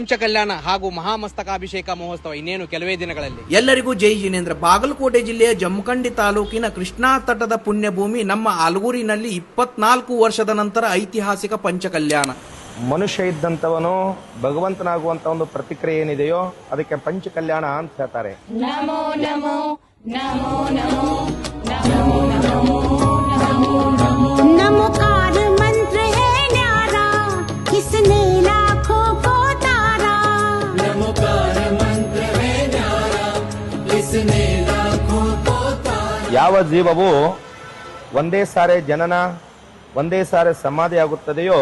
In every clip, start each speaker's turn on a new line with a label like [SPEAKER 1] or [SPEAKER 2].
[SPEAKER 1] ಪಂಚಕಲ್ಯಾಣ ಹಾಗೂ ಮಹಾಮಸ್ತಕಾಭಿಷೇಕ ಮಹೋತ್ಸವ ಇನ್ನೇನು ಕೆಲವೇ ದಿನಗಳಲ್ಲಿ.
[SPEAKER 2] ಎಲ್ಲರಿಗೂ ಜೈ ಜಿನೇಂದ್ರ. ಬಾಗಲಕೋಟೆ ಜಿಲ್ಲೆಯ ಜಮಖಂಡಿ ತಾಲೂಕಿನ ಕೃಷ್ಣಾ ತಟದ ಪುಣ್ಯಭೂಮಿ ನಮ್ಮ ಆಲಗೂರಿನಲ್ಲಿ 24 ವರ್ಷದ ನಂತರ ಐತಿಹಾಸಿಕ ಪಂಚಕಲ್ಯಾಣ.
[SPEAKER 3] ಮನುಷ್ಯ ಇದ್ದಂಥವನು ಭಗವಂತನಾಗುವಂತ ಒಂದು ಪ್ರತಿಕ್ರಿಯೆ ಏನಿದೆಯೋ ಅದಕ್ಕೆ ಪಂಚಕಲ್ಯಾಣ ಅಂತ ಹೇಳ್ತಾರೆ.
[SPEAKER 4] ನಮೋ ನಮೋ ನಮೋ ನಮೋ ನಮೋ ನಮೋ ನಮೋಕಾರ ಮಂತ್ರ ಹೈ ನ್ಯಾರಾ ಕಿಸ್ನೆ ಲಾಖೋ ಕೋ ತಾರಾ. ನಮೋಕಾರ ಮಂತ್ರ ಹೈ ನ್ಯಾರಾ ಕಿಸ್ನೆ ಲಾಖೋ ಕೋ ತಾರಾ.
[SPEAKER 3] ಯಾವ ಜೀವವು ಒಂದೇ ಸಾರೆ ಜನನ ಒಂದೇ ಸಾರೆ ಸಮಾಧಿ ಆಗುತ್ತದೆಯೋ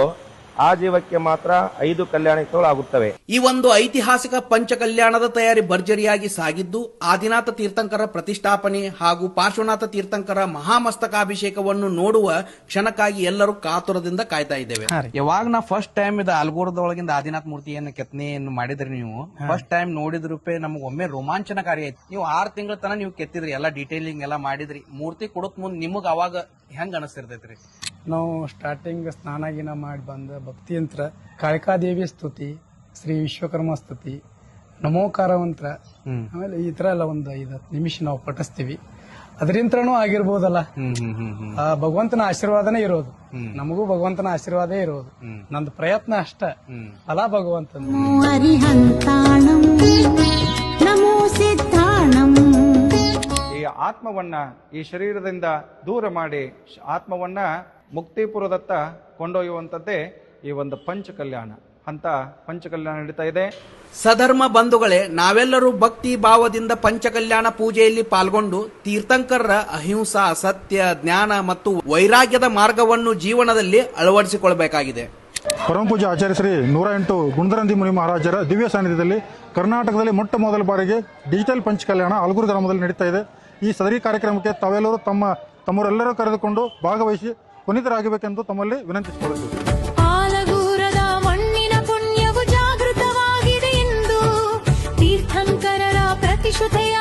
[SPEAKER 3] ಆ ಜೀವಕ್ಕೆ ಮಾತ್ರ 5 ಕಲ್ಯಾಣಗಳು ಆಗುತ್ತವೆ.
[SPEAKER 2] ಈ ಒಂದು ಐತಿಹಾಸಿಕ ಪಂಚಕಲ್ಯಾಣದ ತಯಾರಿ ಭರ್ಜರಿಯಾಗಿ ಸಾಗಿದ್ದು, ಆದಿನಾಥ ತೀರ್ಥಂಕರ ಪ್ರತಿಷ್ಠಾಪನೆ ಹಾಗೂ ಪಾರ್ಶ್ವನಾಥ ತೀರ್ಥಂಕರ ಮಹಾಮಸ್ತಕಾಭಿಷೇಕವನ್ನು ನೋಡುವ ಕ್ಷಣಕ್ಕಾಗಿ ಎಲ್ಲರೂ ಕಾತುರದಿಂದ ಕಾಯ್ತಾ ಇದ್ದೇವೆ.
[SPEAKER 1] ಯಾವಾಗ ನಾ ಫಸ್ಟ್ ಟೈಮ್ ಇದು ಆಲ್ಗೋರದೊಳಗಿಂದ ಆದಿನಾಥ್ ಮೂರ್ತಿಯನ್ನು ಕೆತ್ತನೆಯನ್ನು ಮಾಡಿದ್ರಿ ನೀವು ಫಸ್ಟ್ ಟೈಮ್ ನೋಡಿದ ರೂಪೇ ನಮಗ್ ಒಮ್ಮೆ ರೋಮಾಂಚನಕಾರಿ ಆಯ್ತು. ನೀವು 6 ತಿಂಗಳ ತನ ನೀವು ಕೆತ್ತಿದ್ರಿ, ಎಲ್ಲ ಡೀಟೇಲಿಂಗ್ ಎಲ್ಲ ಮಾಡಿದ್ರಿ. ಮೂರ್ತಿ ಕೊಡಕ್ ಮುಂದ್ ನಿಮಗ್ ಅವಾಗ ಹೆಂಗ್ ಅನಿಸ್ತಿರ್ತೈತ್ರಿ?
[SPEAKER 5] ನಾವು ಸ್ಟಾರ್ಟಿಂಗ್ ಸ್ನಾನ ಗಿನ ಮಾಡಿ ಬಂದ ಭಕ್ತಿಯಂತ್ರ ಕಾಳಿಕಾದೇವಿ ಸ್ತುತಿ, ಶ್ರೀ ವಿಶ್ವಕರ್ಮ ಸ್ತುತಿ, ನಮೋಕಾರ ಮಂತ್ರ, ಆಮೇಲೆ ಈ ತರ ಎಲ್ಲ ಒಂದು 5-10 ನಿಮಿಷ ನಾವು ಪಠಿಸ್ತೀವಿ. ಅದರಿಂತ್ರನೂ ಆಗಿರ್ಬೋದಲ್ಲ, ಆ ಭಗವಂತನ ಆಶೀರ್ವಾದನೇ ಇರೋದು. ನಮಗೂ ಭಗವಂತನ ಆಶೀರ್ವಾದೇ ಇರೋದು. ನಂದು ಪ್ರಯತ್ನ ಅಷ್ಟ, ಫಲ ಭಗವಂತನ.
[SPEAKER 4] ಹರಿಹಂತಾಣಂ ನಮೋ ಸಿದ್ಧಾಣಂ.
[SPEAKER 6] ಈ ಆತ್ಮವನ್ನ ಈ ಶರೀರದಿಂದ ದೂರ ಮಾಡಿ ಆತ್ಮವನ್ನ ಮುಕ್ತಿಪುರದತ್ತ ಕೊಂಡೊಯ್ಯುವಂಥದ್ದೇ ಈ ಒಂದು ಪಂಚಕಲ್ಯಾಣ ಅಂತ ಪಂಚಕಲ್ಯಾಣ ನಡೀತಾ ಇದೆ.
[SPEAKER 2] ಸಧರ್ಮ ಬಂಧುಗಳೇ, ನಾವೆಲ್ಲರೂ ಭಕ್ತಿ ಭಾವದಿಂದ ಪಂಚಕಲ್ಯಾಣ ಪೂಜೆಯಲ್ಲಿ ಪಾಲ್ಗೊಂಡು ತೀರ್ಥಂಕರರ ಅಹಿಂಸಾ, ಸತ್ಯ, ಜ್ಞಾನ ಮತ್ತು ವೈರಾಗ್ಯದ ಮಾರ್ಗವನ್ನು ಜೀವನದಲ್ಲಿ ಅಳವಡಿಸಿಕೊಳ್ಳಬೇಕಾಗಿದೆ.
[SPEAKER 7] ಪರಮಪೂಜ್ಯ ಆಚಾರ್ಯ ಶ್ರೀ 108 ಗುಂಡರಂದಿ ಮುನಿ ಮಹಾರಾಜರ ದಿವ್ಯ ಸಾನ್ನಿಧ್ಯದಲ್ಲಿ ಕರ್ನಾಟಕದಲ್ಲಿ ಮೊಟ್ಟ ಮೊದಲ ಬಾರಿಗೆ ಡಿಜಿಟಲ್ ಪಂಚಕಲ್ಯಾಣ ಆಲಗೂರು ಗ್ರಾಮದಲ್ಲಿ ನಡೀತಾ ಇದೆ. ಈ ಸದರಿ ಕಾರ್ಯಕ್ರಮಕ್ಕೆ ತಾವೆಲ್ಲರೂ ತಮ್ಮವರೆಲ್ಲರೂ ಕರೆದುಕೊಂಡು ಭಾಗವಹಿಸಿ ಪುನೀತರಾಗಬೇಕೆಂದು ತಮ್ಮಲ್ಲಿ ವಿನಂತಿಸಿಕೊಳ್ಳುತ್ತೇವೆ.
[SPEAKER 4] ಆಲಗೂರದ ಮಣ್ಣಿನ ಪುಣ್ಯವು ಜಾಗೃತವಾಗಿದೆ ಎಂದು ತೀರ್ಥಂಕರರ ಪ್ರತಿಷ್ಠೆಯ